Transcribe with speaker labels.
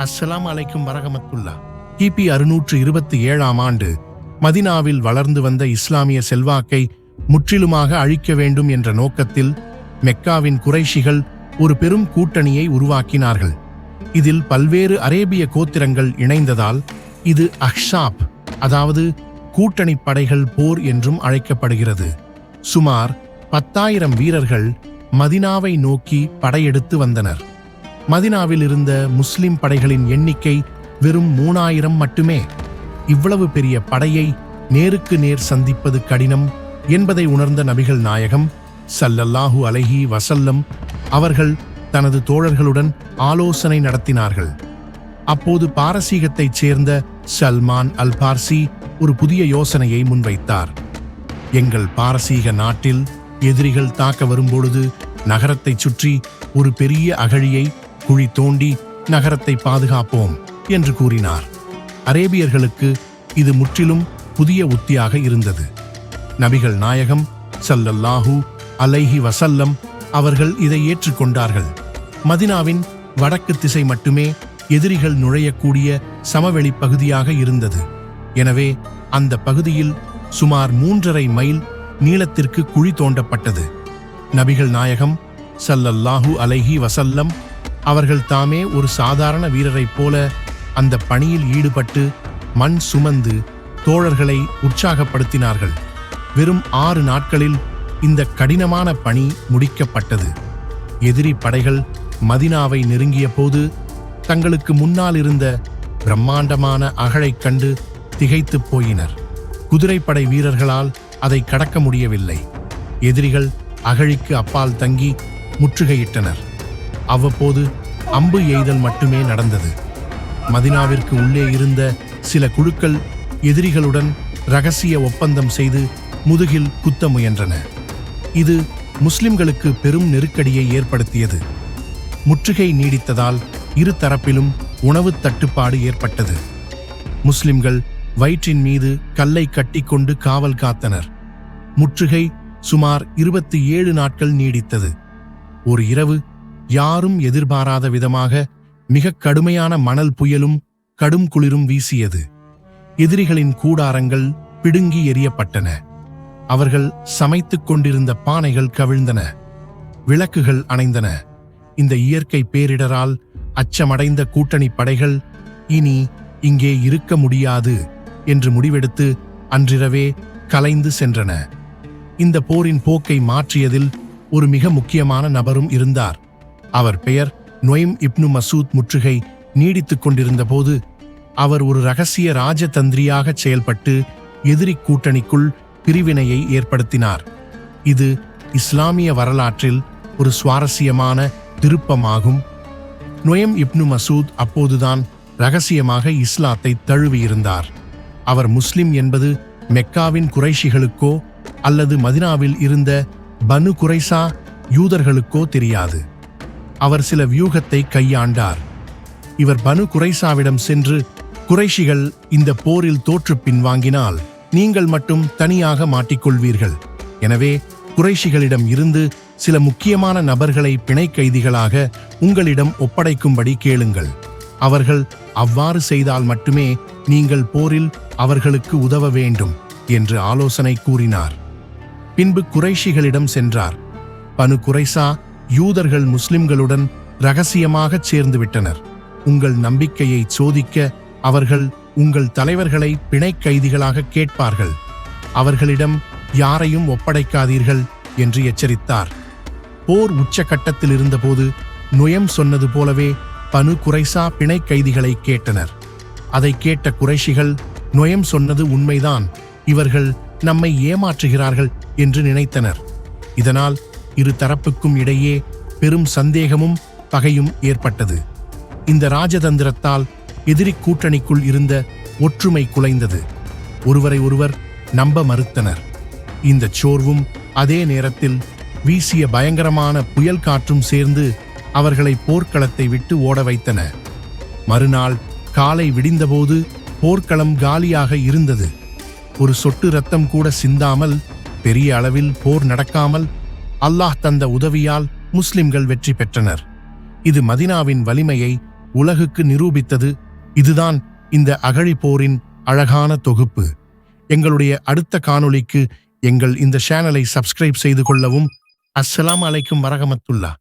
Speaker 1: அஸ்ஸலாமு அலைக்கும் வரஹமத்துல்லா. கிபி 627 ஆண்டு மதினாவில் வளர்ந்து வந்த இஸ்லாமிய செல்வாக்கை முற்றிலுமாக அழிக்க வேண்டும் என்ற நோக்கத்தில் மெக்காவின் குறைஷிகள் ஒரு பெரும் கூட்டணியை உருவாக்கினார்கள். இதில் பல்வேறு அரேபிய கோத்திரங்கள் இணைந்ததால் இது அஹ்ஸாப், அதாவது கூட்டணி படைகள் போர் என்றும் அழைக்கப்படுகிறது. சுமார் 10,000 வீரர்கள் மதினாவை நோக்கி படையெடுத்து வந்தனர். மதினாவில் இருந்த முஸ்லிம் படைகளின் எண்ணிக்கை வெறும் 3,000 மட்டுமே. இவ்வளவு பெரிய படையை நேருக்கு நேர் சந்திப்பது கடினம் என்பதை உணர்ந்த நபிகள் நாயகம் ஸல்லல்லாஹு அலைஹி வஸல்லம் அவர்கள் தனது தோழர்களுடன் ஆலோசனை நடத்தினார்கள். அப்போது பாரசீகத்தைச் சேர்ந்த சல்மான் அல் பார்சி ஒரு புதிய யோசனையை முன்வைத்தார். எங்கள் பாரசீக நாட்டில் எதிரிகள் தாக்க வரும்பொழுது நகரத்தைச் சுற்றி ஒரு பெரிய அகழியை குழி தோண்டி நகரத்தை பாதுகாப்போம் என்று கூறினார். அரேபியர்களுக்கு இது முற்றிலும் புதிய உத்தியாக இருந்தது. நபிகள் நாயகம் ஸல்லல்லாஹு அலைஹி வஸல்லம் அவர்கள் இதை ஏற்றுக்கொண்டார்கள். மதினாவின் வடக்கு திசை மட்டுமே எதிரிகள் நுழையக்கூடிய சமவெளி பகுதியாக இருந்தது. எனவே அந்த பகுதியில் சுமார் 3.5 மைல் நீளத்திற்கு குழி தோண்டப்பட்டது. நபிகள் நாயகம் ஸல்லல்லாஹு அலைஹி வஸல்லம் அவர்கள் தாமே ஒரு சாதாரண வீரரைப் போல அந்த பணியில் ஈடுபட்டு மண் சுமந்து தோழர்களை உற்சாகப்படுத்தினார்கள். வெறும் 6 நாட்களில் இந்த கடினமான பணி முடிக்கப்பட்டது. எதிரி படைகள் மதினாவை நெருங்கிய போது தங்களுக்கு முன்னால் இருந்த பிரம்மாண்டமான அகழைக் கண்டு திகைத்துப் போயினர். குதிரைப்படை வீரர்களால் அதை கடக்க முடியவில்லை. எதிரிகள் அகழிக்கு அப்பால் தங்கி முற்றுகையிட்டனர். அவ்வப்போது அம்பு எய்தல் மட்டுமே நடந்தது. மதினாவிற்கு உள்ளே இருந்த சில குழுக்கள் எதிரிகளுடன் இரகசிய ஒப்பந்தம் செய்து முதுகில் குத்த முயன்றன. இது முஸ்லிம்களுக்கு பெரும் நெருக்கடியை ஏற்படுத்தியது. முற்றுகை நீடித்ததால் இரு தரப்பிலும் உணவு தட்டுப்பாடு ஏற்பட்டது. முஸ்லிம்கள் வயிற்றின் மீது கல்லை கட்டிக்கொண்டு காவல் காத்தனர். முற்றுகை சுமார் 27 நாட்கள் நீடித்தது. ஒரு இரவு யாரும் எதிர்பாராத விதமாக மிக கடுமையான மணல் புயலும் கடும் குளிரும் வீசியது. எதிரிகளின் கூடாரங்கள் பிடுங்கி எறியப்பட்டன. அவர்கள் சமைத்துக் கொண்டிருந்த பானைகள் கவிழ்ந்தன. விளக்குகள் அணைந்தன. இந்த இயற்கை பேரிடரால் அச்சமடைந்த கூட்டணி படைகள் இனி இங்கே இருக்க முடியாது என்று முடிவெடுத்து அன்றிரவே கலைந்து சென்றன. இந்த போரின் போக்கை மாற்றியதில் ஒரு மிக முக்கியமான நபரும் இருந்தார். அவர் பெயர் நொய்ம் இப்னு மசூத். முற்றுகை நீடித்துக் கொண்டிருந்த போது அவர் ஒரு இரகசிய ராஜதந்திரியாக செயல்பட்டு எதிரி கூட்டணிக்குள் பிரிவினையை ஏற்படுத்தினார். இது இஸ்லாமிய வரலாற்றில் ஒரு சுவாரஸ்யமான திருப்பமாகும். நொய்ம் இப்னு மசூத் அப்போதுதான் இரகசியமாக இஸ்லாத்தை தழுவியிருந்தார். அவர் முஸ்லிம் என்பது மெக்காவின் குறைஷிகளுக்கோ அல்லது மதினாவில் இருந்த பனு குறைசா யூதர்களுக்கோ தெரியாது. அவர் சில வியூகத்தை கையாண்டார். இவர் பனு குறைசாவிடம் சென்று, குறைஷிகள் இந்த போரில் தோற்று பின்வாங்கினால் நீங்கள் மட்டும் தனியாக மாட்டிக்கொள்வீர்கள். எனவே குறைஷிகளிடம் இருந்து சில முக்கியமான நபர்களை பிணை கைதிகளாக உங்களிடம் ஒப்படைக்கும்படி கேளுங்கள். அவர்கள் அவ்வாறு செய்தால் மட்டுமே நீங்கள் போரில் அவர்களுக்கு உதவ வேண்டும் என்று ஆலோசனை கூறினார். பின்பு குறைஷிகளிடம் சென்றார். பனு குறைசா யூதர்கள் முஸ்லிம்களுடன் இரகசியமாகச் சேர்ந்துவிட்டனர். உங்கள் நம்பிக்கையை சோதிக்க அவர்கள் உங்கள் தலைவர்களை பிணை கைதிகளாக கேட்பார்கள். அவர்களிடம் யாரையும் ஒப்படைக்காதீர்கள் என்று எச்சரித்தார். போர் உச்சகட்டத்தில் இருந்தபோது நொயம் சொன்னது போலவே பனு குறைசா பிணை கைதிகளை கேட்டனர். அதை கேட்ட குறைஷிகள், நொயம் சொன்னது உண்மைதான், இவர்கள் நம்மை ஏமாற்றுகிறார்கள் என்று நினைத்தனர். இதனால் இரு தரப்புக்கும் இடையே பெரும் சந்தேகமும் பகையும் ஏற்பட்டது. இந்த ராஜதந்திரத்தால் எதிரி கூட்டணிக்குள் இருந்த ஒற்றுமை குலைந்தது. ஒருவரை ஒருவர் நம்ப மறுத்தனர். இந்த சோர்வும் அதே நேரத்தில் வீசிய பயங்கரமான புயல் காற்றும் சேர்ந்து அவர்களை போர்க்களத்தை விட்டு ஓட வைத்தன. மறுநாள் காலை விடிந்தபோது போர்க்களம் காலியாக இருந்தது. ஒரு சொட்டு இரத்தம் கூட சிந்தாமல், பெரிய அளவில் போர் நடக்காமல் அல்லாஹ் தந்த உதவியால் முஸ்லிம்கள் வெற்றி பெற்றனர். இது மதினாவின் வலிமையை உலகுக்கு நிரூபித்தது. இதுதான் இந்த அகழி போரின் அழகான தொகுப்பு. எங்களுடைய அடுத்த காணொளிக்கு எங்கள் இந்த சேனலை சப்ஸ்கிரைப் செய்து கொள்ளவும். அஸ்ஸலாமு அலைக்கும் வரஹ்மத்துல்லாஹ்.